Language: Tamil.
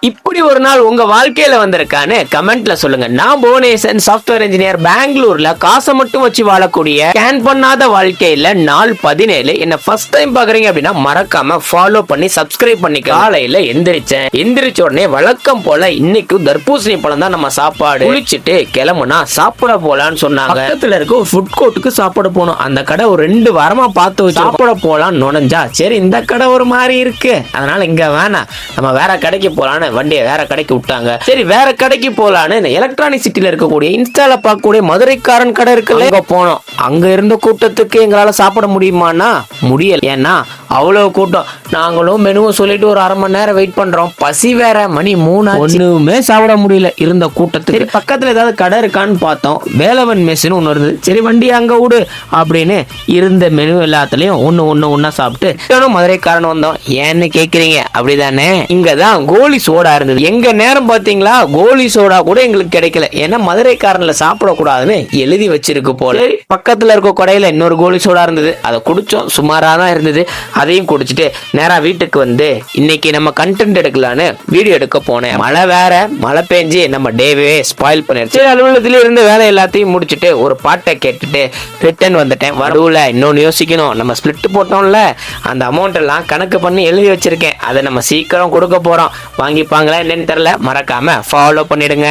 இப்படி ஒரு நாள் உங்க வாழ்க்கையில வந்திருக்கான்னு கமெண்ட்ல சொல்லுங்க. நான் புவனேசன், சாஃப்ட்வேர் இன்ஜினியர், பெங்களூர்ல காசை மட்டும் வச்சு வாழக்கூடிய ஸ்கேன் பண்ணாத வாழ்க்கையில நாள் 17. என்ன ஃபர்ஸ்ட் டைம் பாக்குறீங்க அப்படின்னா மறக்காம ஃபாலோ பண்ணி சப்ஸ்கிரைப் பண்ணி. காலையில எந்திரிச்ச உடனே வழக்கம் போல இன்னைக்கு தர்பூசணி பழம் தான் நம்ம சாப்பாடு. குளிச்சுட்டு கிளம்புனா சாப்பிட போலான்னு சொன்னாங்க. பக்கத்துல இருக்க ஒரு ஃபுட் கோர்ட்டுக்கு சாப்பிட போனோம். அந்த கடை ஒரு 2 வாரமா பார்த்து வச்சு சாப்பிட போலான்னு நுழைஞ்சா, சரி இந்த கடை ஒரு மாதிரி இருக்கு, அதனால இங்க வேணாம், நம்ம வேற கடைக்கு போலான்னு வண்டியை வேற கடைக்கு விட்டாங்க. சரி வேற கடைக்கு போலான்னு எலக்ட்ரானிக் சிட்டில இருக்கக்கூடிய இன்ஸ்டால பார்க்கக்கூடிய மதுரைக்காரன் கடை இருக்குல்ல, அங்க போனோம். அங்க இருந்த கூட்டத்துக்கு எங்களால சாப்பிட முடியுமானா முடியல. ஏன்னா அவ்வளவு கூட்டம். நாங்களும் மெனுவும் சொல்லிட்டு ஒரு 1/2 மணி நேரம் வெயிட் பண்றோம். பசி வேற, மணி 3 ஒண்ணுமே சாப்பிட முடியல இருந்த கூட்டத்துக்கு. சரி பக்கத்துல ஏதாவது கடை இருக்கான்னு பார்த்தோம். வேலவன் மெஸ்னு ஒண்ணு இருந்தது. சரி வண்டி அங்க விடு அப்படின்னு இருந்த மெனு எல்லாத்துலயும் ஒண்ணு சாப்பிட்டு மதுரைக்காரன் வந்தோம். ஏன்னு கேக்குறீங்க, அப்படிதானே? இங்கதான் கோலி சோடா இருந்தது. எங்க நேரம் பாத்தீங்களா, கோலி சோடா கூட எங்களுக்கு கிடைக்கல. ஏன்னா மதுரைக்காரன்ல சாப்பிடக்கூடாதுன்னு எழுதி வச்சிருக்கு போல. பக்கத்துல இருக்க கடையில இன்னொரு கோலி சோடா இருந்தது. அதை குடிச்சோம். சுமாரா தான் இருந்தது. அதையும் குடிச்சிட்டு நேரா வீட்டுக்கு வந்து இன்னைக்கு நம்ம கண்டென்ட் எடுக்கலான்னு வீடியோ எடுக்க போனேன். மழை பெஞ்சு நம்ம டேவே ஸ்பாயில் பண்ணிருச்சு. அலுவலகத்தில இருந்து வேலை எல்லாத்தையும் முடிச்சுட்டு ஒரு பாட்டை கேட்டுட்டு ரிட்டர்ன் வந்துட்டேன். வரவுல இன்னொன்னு யோசிக்கணும். நம்ம ஸ்பிளிட் போட்டோம்ல, அந்த அமௌண்ட் எல்லாம் கணக்கு பண்ணி எழுதி வச்சிருக்கேன். அதை நம்ம சீக்கிரம் கொடுக்க போறோம். வாங்கிப்பாங்களா என்னன்னு தெரியல. மறக்காம ஃபாலோ பண்ணிடுங்க.